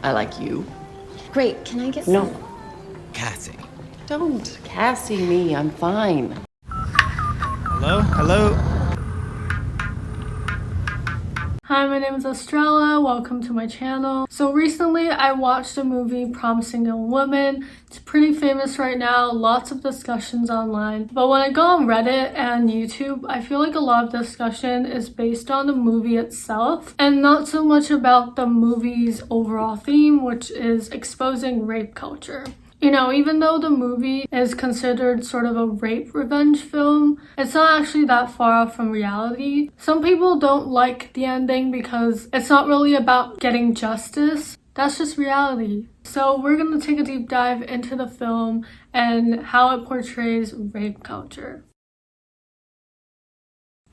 I like you. Great, can I get No. some? Cassie. Don't Cassie me, I'm fine. Hello? Hello? Hi, my name is Estrella. Welcome to my channel. So recently I watched a movie, Promising Young Woman. It's pretty famous right now, lots of discussions online. But when I go on Reddit and YouTube, I feel like a lot of discussion is based on the movie itself and not so much about the movie's overall theme, which is exposing rape culture. You know, even though the movie is considered sort of a rape revenge film, it's not actually that far off from reality. Some people don't like the ending because it's not really about getting justice. That's just reality. So we're gonna take a deep dive into the film and how it portrays rape culture.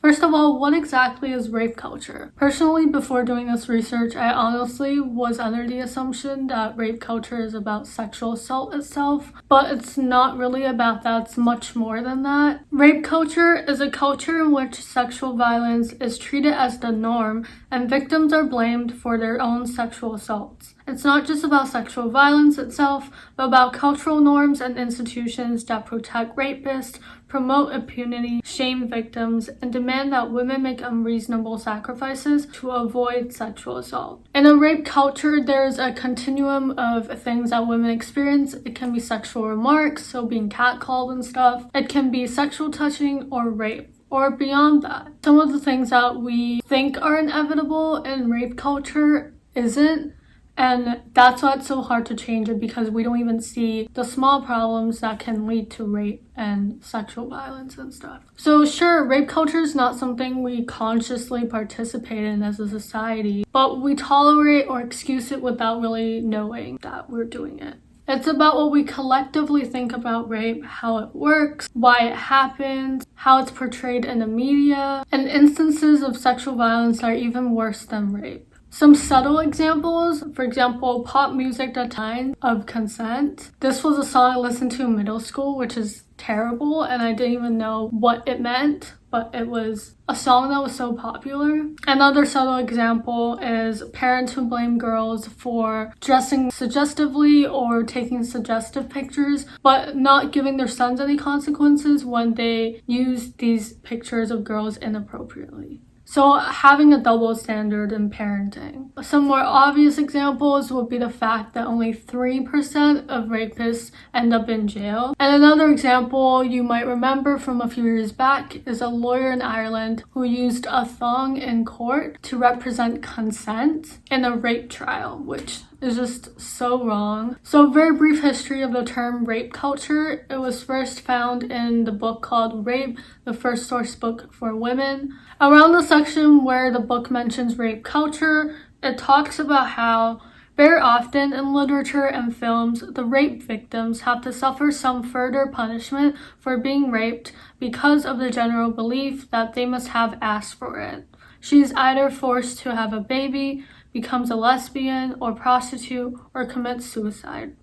First of all, what exactly is rape culture? Personally, before doing this research, I honestly was under the assumption that rape culture is about sexual assault itself, but it's not really about that. It's much more than that. Rape culture is a culture in which sexual violence is treated as the norm and victims are blamed for their own sexual assaults. It's not just about sexual violence itself, but about cultural norms and institutions that protect rapists, promote impunity, shame victims, and demand that women make unreasonable sacrifices to avoid sexual assault. In a rape culture, there's a continuum of things that women experience. It can be sexual remarks, so being catcalled and stuff. It can be sexual touching or rape, or beyond that. Some of the things that we think are inevitable in rape culture isn't. And that's why it's so hard to change it, because we don't even see the small problems that can lead to rape and sexual violence and stuff. So sure, rape culture is not something we consciously participate in as a society, but we tolerate or excuse it without really knowing that we're doing it. It's about what we collectively think about rape, how it works, why it happens, how it's portrayed in the media, and instances of sexual violence that are even worse than rape. Some subtle examples, for example, pop music at time of consent. This was a song I listened to in middle school, which is terrible, and I didn't even know what it meant, but it was a song that was so popular. Another subtle example is parents who blame girls for dressing suggestively or taking suggestive pictures, but not giving their sons any consequences when they use these pictures of girls inappropriately. So having a double standard in parenting. Some more obvious examples would be the fact that only 3% of rapists end up in jail. And another example you might remember from a few years back is a lawyer in Ireland who used a thong in court to represent consent in a rape trial, which is just so wrong. So very brief history of the term rape culture. It was first found in the book called Rape, the First Source Book for Women. Around the section where the book mentions rape culture, it talks about how very often in literature and films, the rape victims have to suffer some further punishment for being raped because of the general belief that they must have asked for it. She's either forced to have a baby, becomes a lesbian or prostitute, or commits suicide.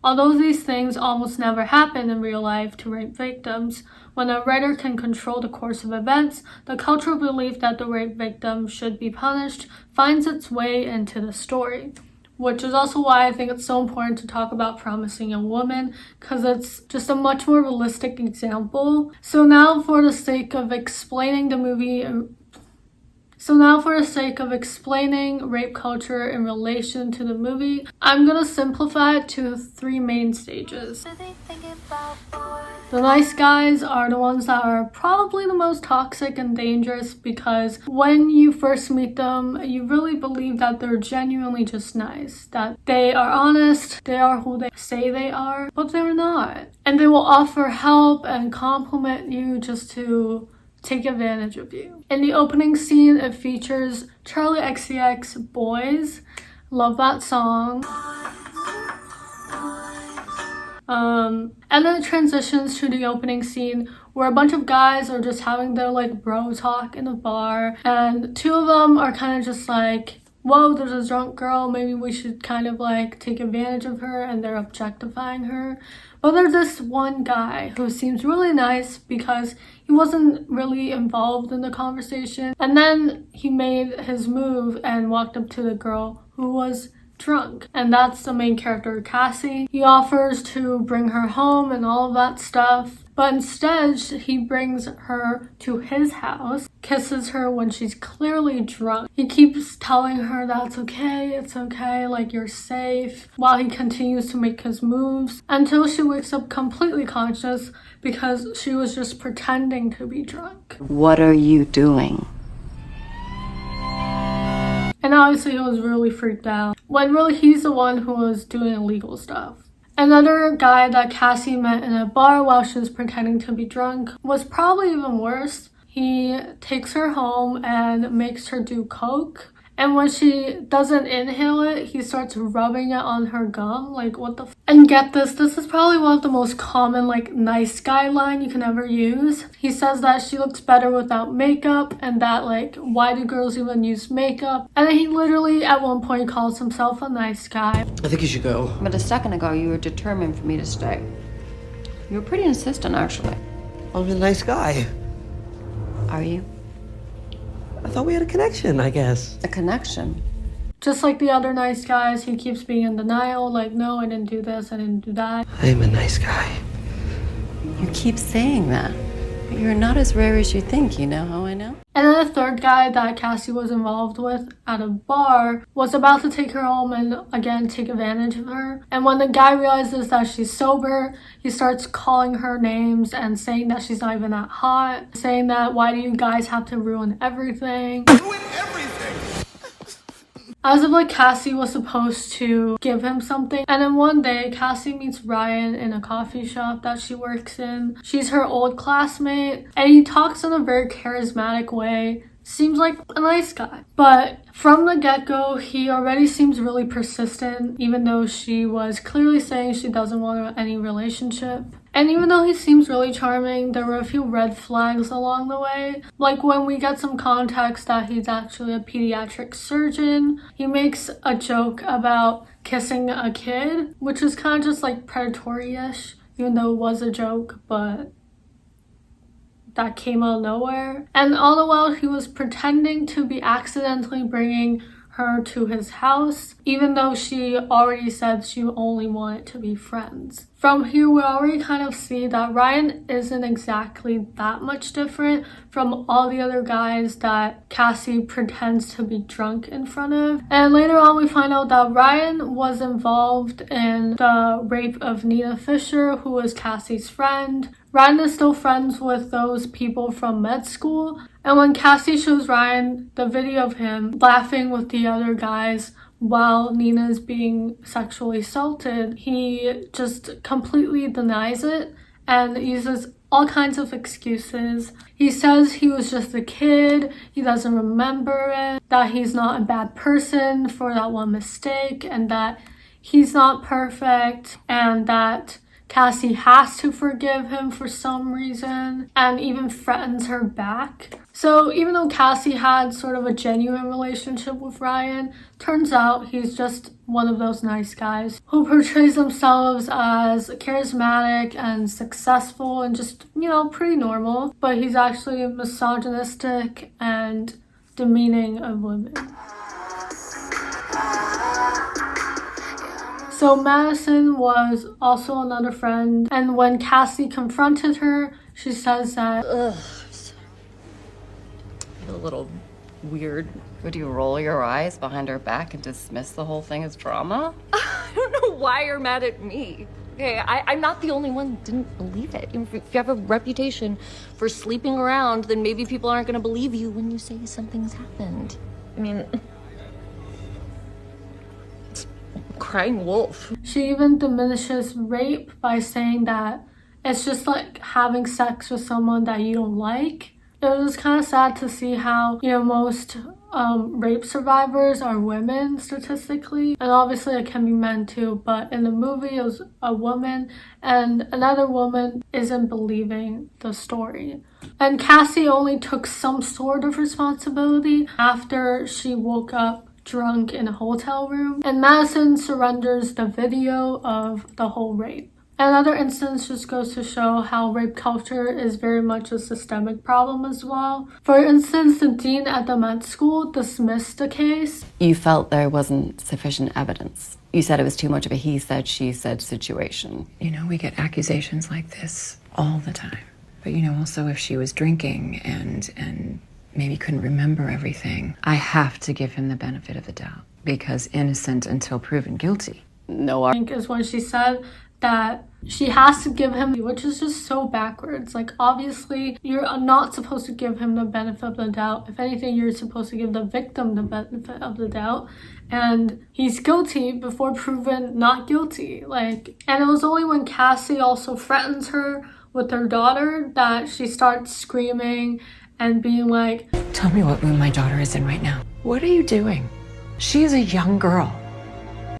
Although these things almost never happen in real life to rape victims, when a writer can control the course of events, the cultural belief that the rape victim should be punished finds its way into the story. Which is also why I think it's so important to talk about Promising Young Woman, because it's just a much more realistic example. So now for the sake of explaining rape culture in relation to the movie, I'm gonna simplify it to 3 main stages. The nice guys are the ones that are probably the most toxic and dangerous, because when you first meet them, you really believe that they're genuinely just nice, that they are honest, they are who they say they are, but they're not. And they will offer help and compliment you just to take advantage of you. In the opening scene, it features Charlie XCX Boys. Love that song. And then it transitions to the opening scene where a bunch of guys are just having their bro talk in a bar, and 2 of them are kind of just like, whoa, there's a drunk girl, maybe we should kind of take advantage of her, and they're objectifying her. But there's this one guy who seems really nice because he wasn't really involved in the conversation, and then he made his move and walked up to the girl who was drunk. And that's the main character, Cassie. He offers to bring her home and all of that stuff. But instead, he brings her to his house, kisses her when she's clearly drunk. He keeps telling her that it's okay, like you're safe, while he continues to make his moves until she wakes up completely conscious because she was just pretending to be drunk. What are you doing? And obviously he was really freaked out, when really he's the one who was doing illegal stuff. Another guy that Cassie met in a bar while she was pretending to be drunk was probably even worse. He takes her home and makes her do coke. And when she doesn't inhale it, he starts rubbing it on her gum. Like, what the And get this is probably one of the most common, like, nice guy line you can ever use. He says that she looks better without makeup and that, like, why do girls even use makeup? And then he literally, at one point, calls himself a nice guy. I think you should go. But a second ago, you were determined for me to stay. You were pretty insistent, actually. I'm a nice guy. Are you? I thought we had a connection, I guess. A connection? Just like the other nice guys, he keeps being in denial, like, no, I didn't do this, I didn't do that. I'm a nice guy. You keep saying that. But you're not as rare as you think, you know how I know? And then the third guy that Cassie was involved with at a bar was about to take her home and again take advantage of her. And when the guy realizes that she's sober, he starts calling her names and saying that she's not even that hot. Saying that, why do you guys have to ruin everything? Ruin everything! As if like Cassie was supposed to give him something. And then one day, Cassie meets Ryan in a coffee shop that she works in. She's her old classmate, and he talks in a very charismatic way. Seems like a nice guy. But from the get-go, he already seems really persistent, even though she was clearly saying she doesn't want any relationship. And even though he seems really charming, there were a few red flags along the way. Like when we get some context that he's actually a pediatric surgeon, he makes a joke about kissing a kid, which is kind of just like predatory-ish, even though it was a joke, but that came out of nowhere. And all the while he was pretending to be accidentally bringing her to his house, even though she already said she only wanted to be friends. From here, we already kind of see that Ryan isn't exactly that much different from all the other guys that Cassie pretends to be drunk in front of. And later on, we find out that Ryan was involved in the rape of Nina Fisher, who was Cassie's friend. Ryan is still friends with those people from med school. And when Cassie shows Ryan the video of him laughing with the other guys while Nina is being sexually assaulted, he just completely denies it and uses all kinds of excuses. He says he was just a kid, he doesn't remember it, that he's not a bad person for that one mistake, and that he's not perfect, and that Cassie has to forgive him for some reason, and even threatens her back. So even though Cassie had sort of a genuine relationship with Ryan, turns out he's just one of those nice guys who portrays themselves as charismatic and successful and just, you know, pretty normal. But he's actually misogynistic and demeaning of women. So Madison was also another friend, and when Cassie confronted her, she says that, A little weird. Would you roll your eyes behind her back and dismiss the whole thing as drama? I don't know why you're mad at me. Okay, I'm not the only one who didn't believe it. If you have a reputation for sleeping around, then maybe people aren't going to believe you when you say something's happened. I mean, it's crying wolf. She even diminishes rape by saying that it's just like having sex with someone that you don't like. It was kind of sad to see how, you know, most rape survivors are women statistically, and obviously it can be men too, but in the movie it was a woman, and another woman isn't believing the story. And Cassie only took some sort of responsibility after she woke up drunk in a hotel room, and Madison surrenders the video of the whole rape. Another instance just goes to show how rape culture is very much a systemic problem as well. For instance, the dean at the med school dismissed the case. You felt there wasn't sufficient evidence. You said it was too much of a he said, she said situation. You know, we get accusations like this all the time. But you know, also if she was drinking and maybe couldn't remember everything, I have to give him the benefit of the doubt because innocent until proven guilty. No, I think is when she said that she has to give him, which is just so backwards. Like, obviously, you're not supposed to give him the benefit of the doubt. If anything, you're supposed to give the victim the benefit of the doubt. And he's guilty before proven not guilty. Like, and it was only when Cassie also threatens her with her daughter that she starts screaming and being like, Tell me what room my daughter is in right now. What are you doing? She's a young girl.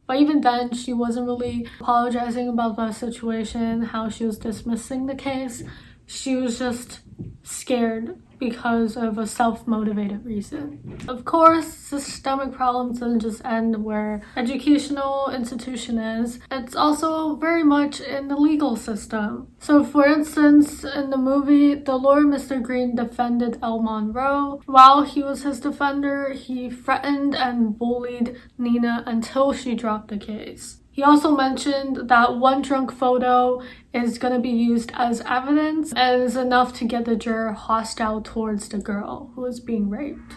but even then, she wasn't really apologizing about the situation, how she was dismissing the case. She was just scared because of a self-motivated reason. Of course, systemic problems doesn't just end where educational institution is. It's also very much in the legal system. So for instance, in the movie, the lawyer Mr. Green defended El Monroe. While he was his defender, he threatened and bullied Nina until she dropped the case. He also mentioned that one drunk photo is going to be used as evidence and is enough to get the juror hostile towards the girl who is being raped.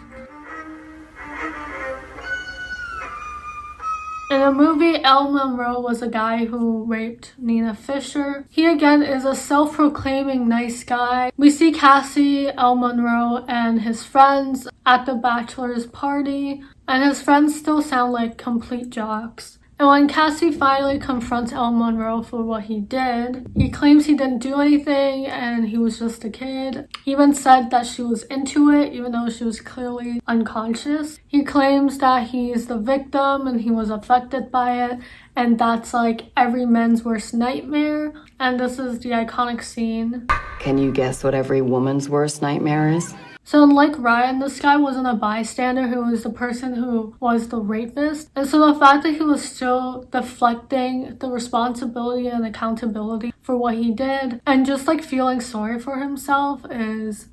In the movie, El Monroe was a guy who raped Nina Fisher. He again is a self-proclaiming nice guy. We see Cassie, El Monroe, and his friends at the bachelor's party, and his friends still sound like complete jocks. And when Cassie finally confronts El Monroe for what he did, he claims he didn't do anything and he was just a kid. He even said that she was into it, even though she was clearly unconscious. He claims that he is the victim and he was affected by it, and that's like every man's worst nightmare. And this is the iconic scene. Can you guess what every woman's worst nightmare is? So unlike Ryan, this guy wasn't a bystander who was the person who was the rapist. And so the fact that he was still deflecting the responsibility and accountability for what he did and just like feeling sorry for himself is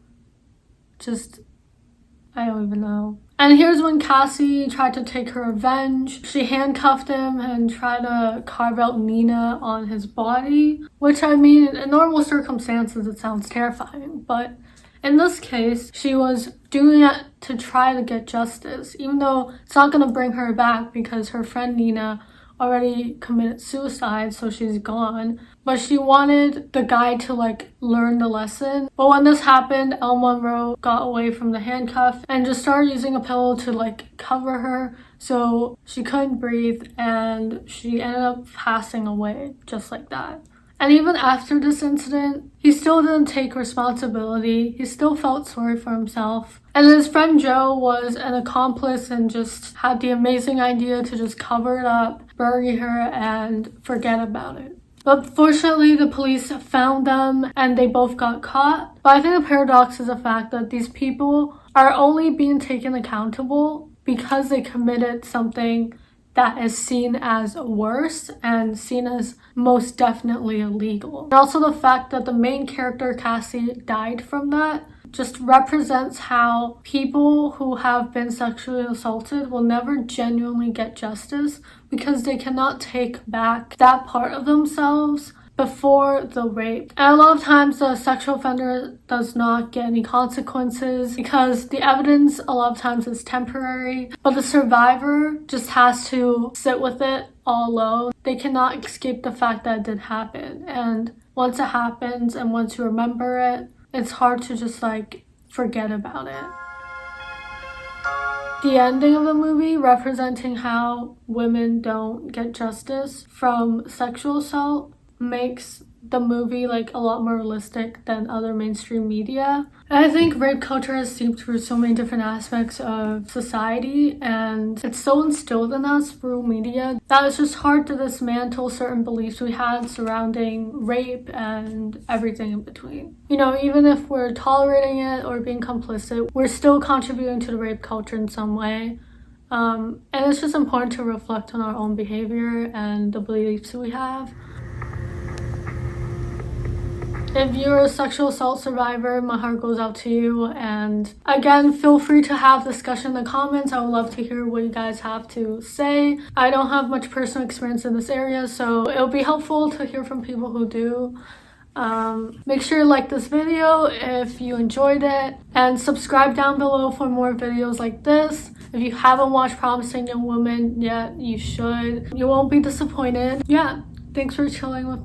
just, I don't even know. And here's when Cassie tried to take her revenge. She handcuffed him and tried to carve out Nina on his body, which I mean, in normal circumstances, it sounds terrifying, but in this case, she was doing it to try to get justice, even though it's not going to bring her back because her friend Nina already committed suicide, so she's gone. But she wanted the guy to like learn the lesson. But when this happened, El Monroe got away from the handcuff and just started using a pillow to like cover her, so she couldn't breathe and she ended up passing away just like that. And even after this incident, he still didn't take responsibility. He still felt sorry for himself. And his friend Joe was an accomplice and just had the amazing idea to just cover it up, bury her, and forget about it. But fortunately, the police found them and they both got caught. But I think the paradox is the fact that these people are only being taken accountable because they committed something that is seen as worse and seen as most definitely illegal. And also the fact that the main character, Cassie, died from that just represents how people who have been sexually assaulted will never genuinely get justice because they cannot take back that part of themselves before the rape. And a lot of times the sexual offender does not get any consequences because the evidence a lot of times is temporary, but the survivor just has to sit with it all alone. They cannot escape the fact that it did happen. And once it happens and once you remember it, it's hard to just like forget about it. The ending of the movie representing how women don't get justice from sexual assault makes the movie like a lot more realistic than other mainstream media. And I think rape culture has seeped through so many different aspects of society and it's so instilled in us through media that it's just hard to dismantle certain beliefs we had surrounding rape and everything in between. You know, even if we're tolerating it or being complicit, we're still contributing to the rape culture in some way. And it's just important to reflect on our own behavior and the beliefs we have. If you're a sexual assault survivor, my heart goes out to you. And again, feel free to have discussion in the comments. I would love to hear what you guys have to say. I don't have much personal experience in this area, so it'll be helpful to hear from people who do. Make sure you like this video if you enjoyed it, and subscribe down below for more videos like this. If you haven't watched Promising Young Woman yet, you should. You won't be disappointed. Yeah, thanks for chilling with me.